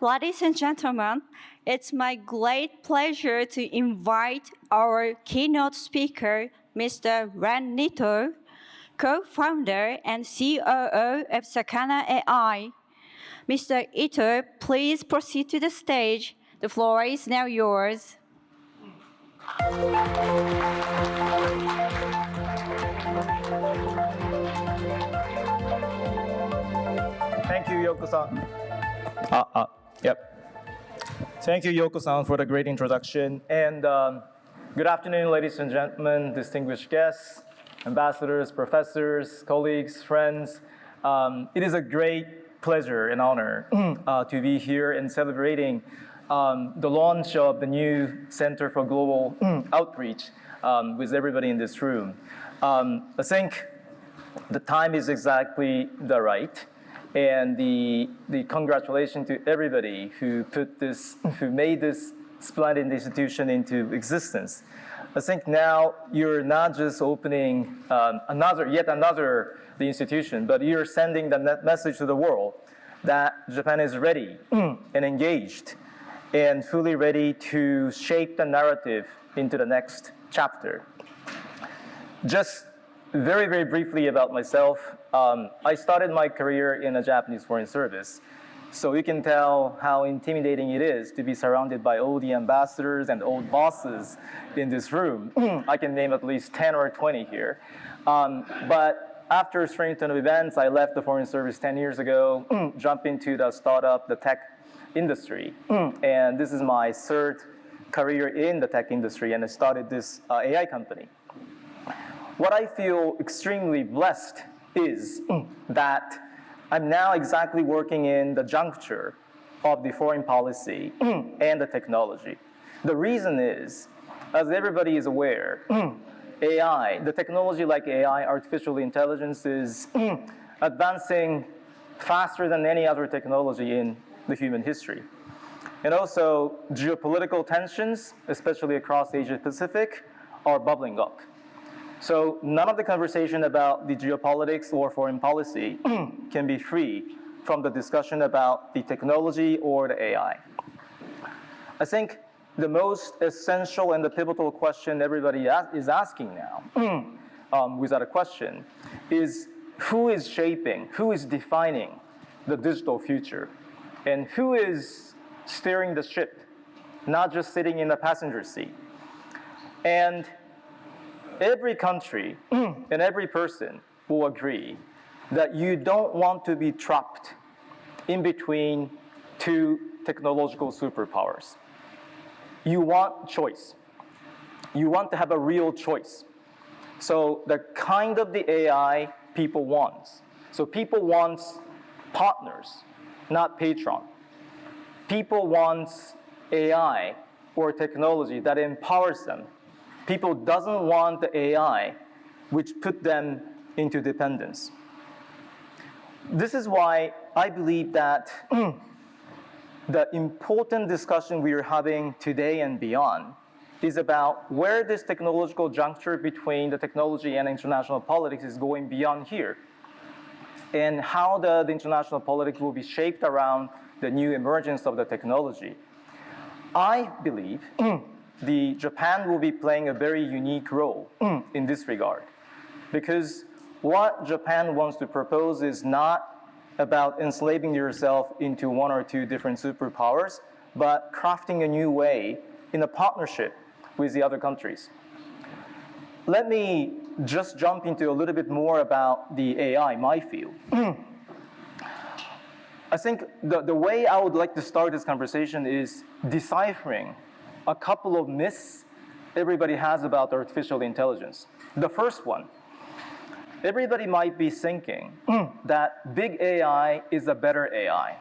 Ladies and gentlemen, it's my great pleasure to invite our keynote speaker, Mr. Ren The Co-Founder and COO of Sakana AI. Mr. Ito, please proceed to the stage. The floor is now yours. Thank you, Yoko-san. Thank you, Yoko-san, for the great introduction. And good afternoon, ladies and gentlemen, distinguished guests, ambassadors, professors, colleagues, friends. It is a great pleasure and honor to be here and celebrating the launch of the new Center for Global Outreach with everybody in this room. I think the time is exactly the right. And the congratulations to everybody who made this splendid institution into existence. I think now you're not just opening yet another institution, but you're sending the message to the world that Japan is ready and engaged and fully ready to shape the narrative into the next chapter. Just very, very briefly about myself. I started my career in a Japanese foreign service. So you can tell how intimidating it is to be surrounded by all the ambassadors and old bosses in this room. I can name at least 10 or 20 here. But after a string of events, I left the foreign service 10 years ago, jumped into the startup, the tech industry. And this is my third career in the tech industry, and I started this AI company. What I feel extremely blessed is that I'm now exactly working in the juncture of the foreign policy and the technology. The reason is, as everybody is aware, AI, the technology like AI, artificial intelligence, is advancing faster than any other technology in the human history. And also, geopolitical tensions, especially across Asia Pacific, are bubbling up. So none of the conversation about the geopolitics or foreign policy can be free from the discussion about the technology or the AI. I think the most essential and the pivotal question everybody is asking now, without a question, is who is shaping, who is defining the digital future, and who is steering the ship, not just sitting in the passenger seat. And every country and every person will agree that you don't want to be trapped in between two technological superpowers. You want choice. You want to have a real choice. So the kind of the AI people want. So people want partners, not patron. People want AI or technology that empowers them. People doesn't want the AI which put them into dependence. This is why I believe that the important discussion we are having today and beyond is about where this technological juncture between the technology and international politics is going beyond here, and how the international politics will be shaped around the new emergence of the technology. I believe Japan will be playing a very unique role in this regard, because what Japan wants to propose is not about enslaving yourself into one or two different superpowers, but crafting a new way in a partnership with the other countries. Let me just jump into a little bit more about the AI, my field. I think the way I would like to start this conversation is deciphering a couple of myths everybody has about artificial intelligence. The first one, everybody might be thinking that big AI is a better AI.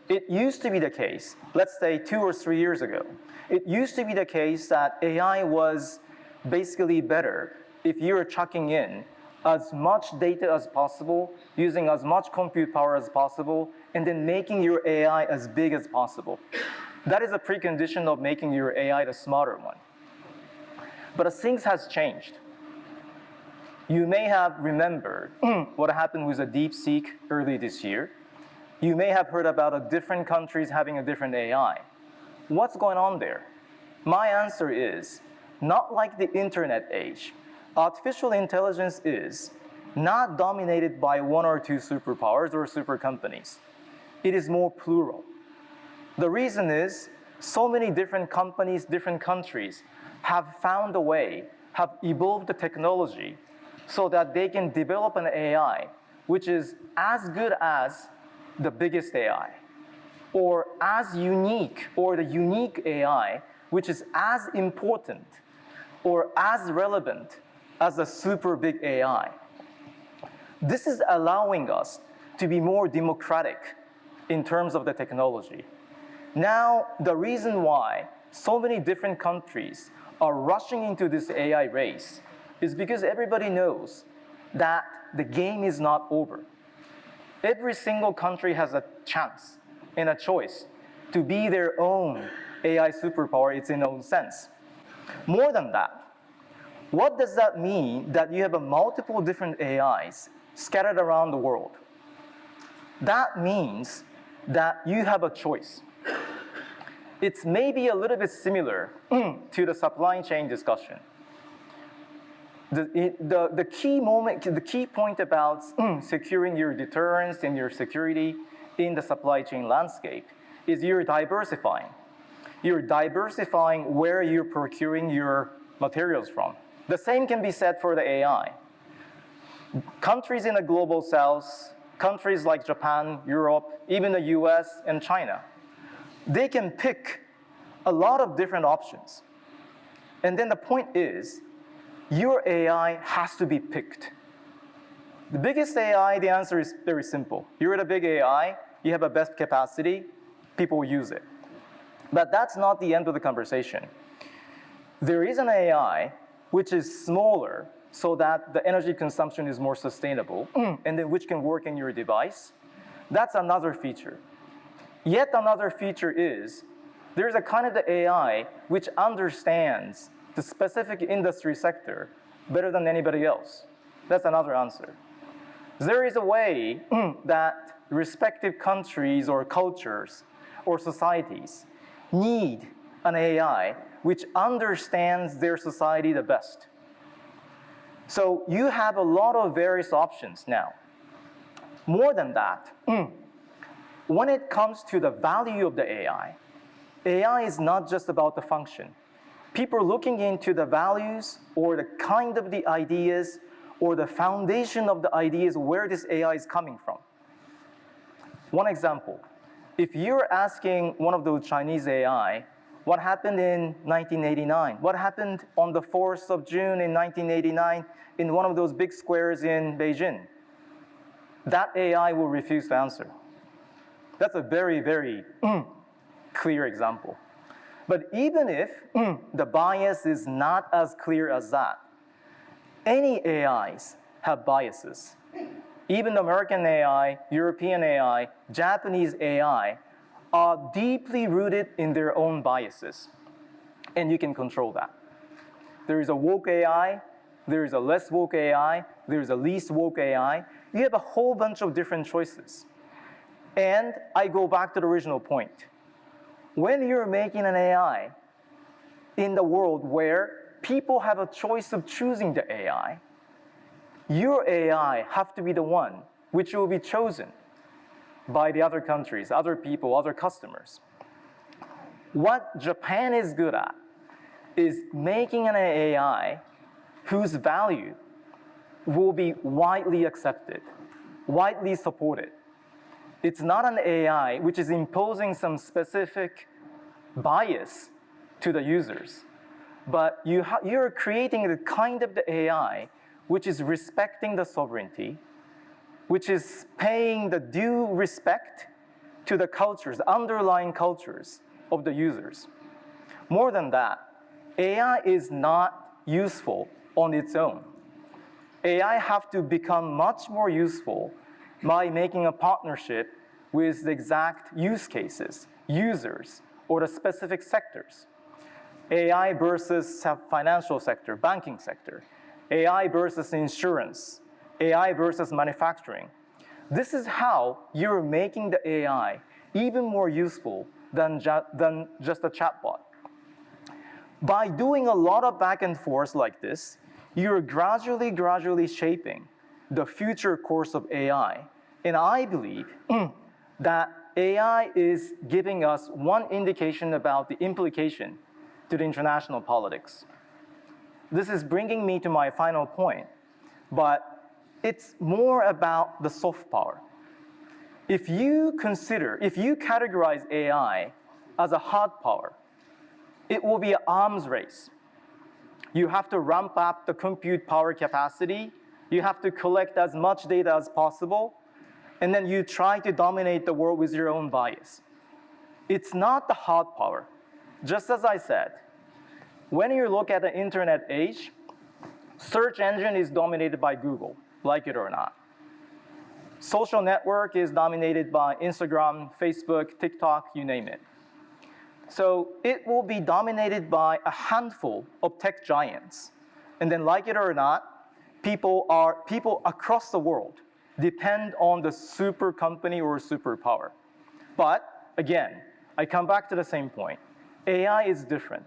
It used to be the case, let's say 2 or 3 years ago, it used to be the case that AI was basically better if you were chucking in as much data as possible, using as much compute power as possible, and then making your AI as big as possible. That is a precondition of making your AI the smarter one. But things has changed. You may have remembered what happened with the DeepSeek early this year. You may have heard about different countries having a different AI. What's going on there? My answer is, not like the internet age. Artificial intelligence is not dominated by one or two superpowers or super companies. It is more plural. The reason is, so many different companies, different countries have found a way, have evolved the technology so that they can develop an AI which is as good as the biggest AI, or as unique, or the unique AI which is as important or as relevant as a super big AI. This is allowing us to be more democratic in terms of the technology. Now, the reason why so many different countries are rushing into this AI race is because everybody knows that the game is not over. Every single country has a chance and a choice to be their own AI superpower, its own sense. More than that, what does that mean that you have multiple different AIs scattered around the world? That means that you have a choice. It's maybe a little bit similar to the supply chain discussion. The key point about securing your deterrence and your security in the supply chain landscape is you're diversifying. You're diversifying where you're procuring your materials from. The same can be said for the AI. Countries in the global south, countries like Japan, Europe, even the US and China, they can pick a lot of different options. And then the point is, your AI has to be picked. The biggest AI, the answer is very simple. You're the big AI, you have a best capacity, people use it. But that's not the end of the conversation. There is an AI which is smaller so that the energy consumption is more sustainable, and then which can work in your device. That's another feature. Yet another feature is, there's a kind of the AI which understands the specific industry sector better than anybody else. That's another answer. There is a way that respective countries or cultures or societies need an AI which understands their society the best. So you have a lot of various options now. More than that, when it comes to the value of the AI, AI is not just about the function. People are looking into the values or the kind of the ideas or the foundation of the ideas where this AI is coming from. One example, if you're asking one of those Chinese AI, what happened in 1989? What happened on the 4th of June in 1989 in one of those big squares in Beijing? That AI will refuse to answer. That's a very, very clear example. But even if the bias is not as clear as that, any AIs have biases. Even American AI, European AI, Japanese AI are deeply rooted in their own biases. And you can control that. There is a woke AI, there is a less woke AI, there is a least woke AI. You have a whole bunch of different choices. And I go back to the original point. When you're making an AI in the world where people have a choice of choosing the AI, your AI have to be the one which will be chosen by the other countries, other people, other customers. What Japan is good at is making an AI whose value will be widely accepted, widely supported. It's not an AI which is imposing some specific bias to the users, but you're creating the kind of the AI which is respecting the sovereignty, which is paying the due respect to the cultures, underlying cultures of the users. More than that, AI is not useful on its own. AI have to become much more useful by making a partnership with the exact use cases, users, or the specific sectors. AI versus financial sector, banking sector, AI versus insurance, AI versus manufacturing. This is how you're making the AI even more useful than just a chatbot. By doing a lot of back and forth like this, you're gradually shaping the future course of AI. And I believe that AI is giving us one indication about the implication to the international politics. This is bringing me to my final point, but it's more about the soft power. If you categorize AI as a hard power, it will be an arms race. You have to ramp up the compute power capacity, you have to collect as much data as possible, and then you try to dominate the world with your own bias. It's not the hard power. Just as I said, when you look at the internet age, search engine is dominated by Google, like it or not. Social network is dominated by Instagram, Facebook, TikTok, you name it. So it will be dominated by a handful of tech giants. And then like it or not, people across the world depend on the super company or superpower. But again, I come back to the same point. AI is different.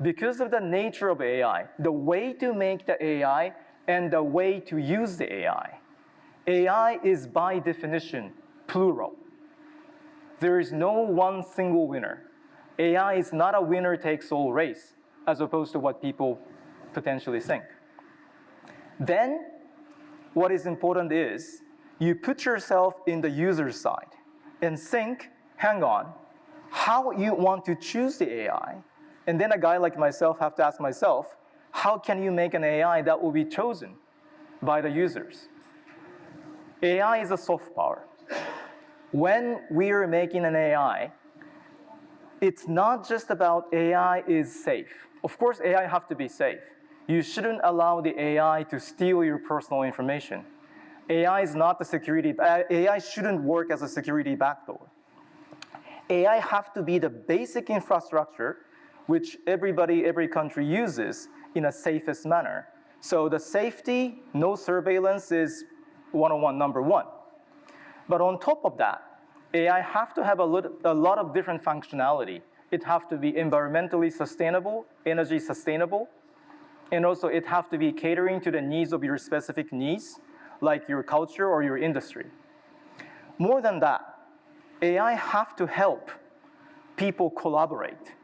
Because of the nature of AI, the way to make the AI and the way to use the AI is by definition plural. There is no one single winner. AI is not a winner-takes-all race, as opposed to what people potentially think. Then, what is important is you put yourself in the user side and think, hang on, how you want to choose the AI, and then a guy like myself have to ask myself, how can you make an AI that will be chosen by the users? AI is a soft power. When we are making an AI, it's not just about AI is safe. Of course, AI have to be safe. You shouldn't allow the AI to steal your personal information. AI is not the security, AI shouldn't work as a security backdoor. AI have to be the basic infrastructure which every country uses in a safest manner. So the safety, no surveillance is 101, number one. But on top of that, AI have to have a lot of different functionality. It have to be environmentally sustainable, energy sustainable, and also it have to be catering to the needs of your specific needs, like your culture or your industry. More than that, AI have to help people collaborate.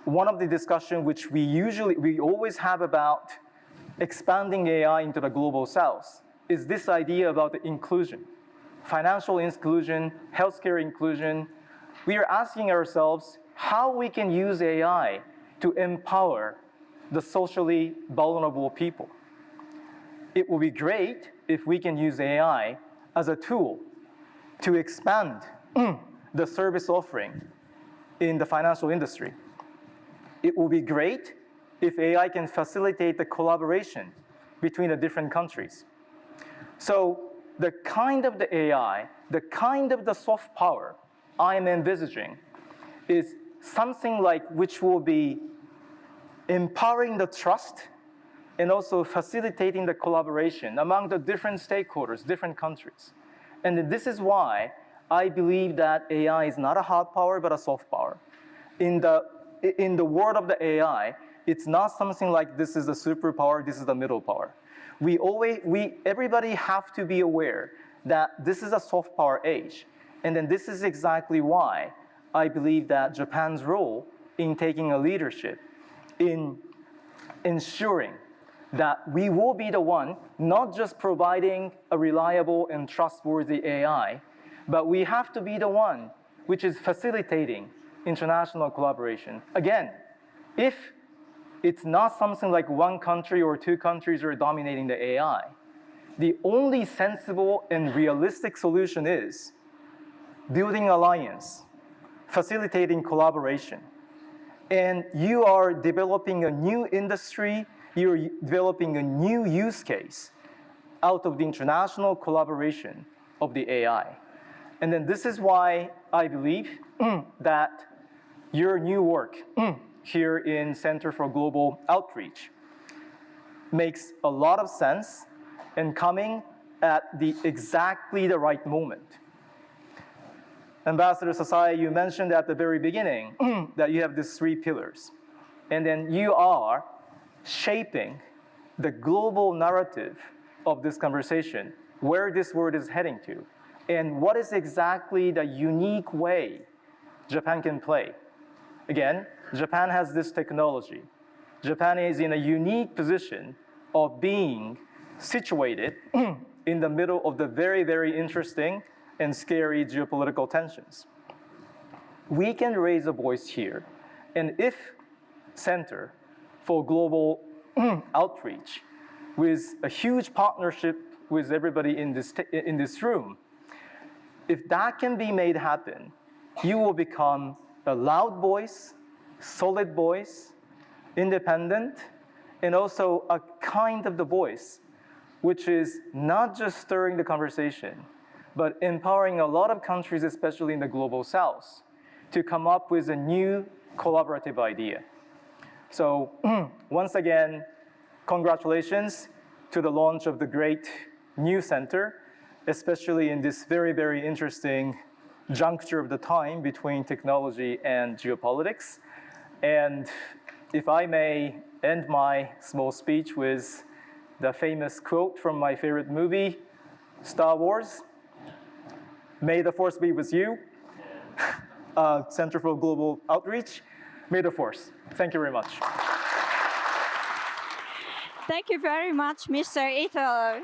One of the discussion which we always have about expanding AI into the global south is this idea about the inclusion, financial inclusion, healthcare inclusion. We are asking ourselves how we can use AI to empower the socially vulnerable people. It will be great if we can use AI as a tool to expand the service offering in the financial industry. It will be great if AI can facilitate the collaboration between the different countries. So the kind of the AI, the kind of the soft power I am envisaging is something like which will be empowering the trust and also facilitating the collaboration among the different stakeholders, different countries. And this is why I believe that AI is not a hard power, but a soft power. In the world of the AI, it's not something like this is the superpower, this is the middle power. Everybody have to be aware that this is a soft power age. And then this is exactly why I believe that Japan's role in taking a leadership in ensuring that we will be the one not just providing a reliable and trustworthy AI, but we have to be the one which is facilitating international collaboration. Again, if it's not something like one country or two countries are dominating the AI, the only sensible and realistic solution is building alliance, facilitating collaboration. And you are developing a new industry, you're developing a new use case out of the international collaboration of the AI. And then this is why I believe that your new work here in Center for Global Outreach makes a lot of sense and coming at exactly the right moment. Ambassador Sasai, you mentioned at the very beginning that you have these 3 pillars. And then you are shaping the global narrative of this conversation, where this world is heading to, and what is exactly the unique way Japan can play. Again, Japan has this technology. Japan is in a unique position of being situated in the middle of the very, very interesting and scary geopolitical tensions. We can raise a voice here, and if Center for Global Outreach, with a huge partnership with everybody in this room, if that can be made happen, you will become a loud voice, solid voice, independent, and also a kind of the voice which is not just stirring the conversation, but empowering a lot of countries, especially in the global south, to come up with a new collaborative idea. So once again, congratulations to the launch of the great new center, especially in this very, very interesting juncture of the time between technology and geopolitics. And if I may end my small speech with the famous quote from my favorite movie, Star Wars, "May the Force be with you." Center for Global Outreach, may the Force. Thank you very much. Thank you very much, Mr. Ito.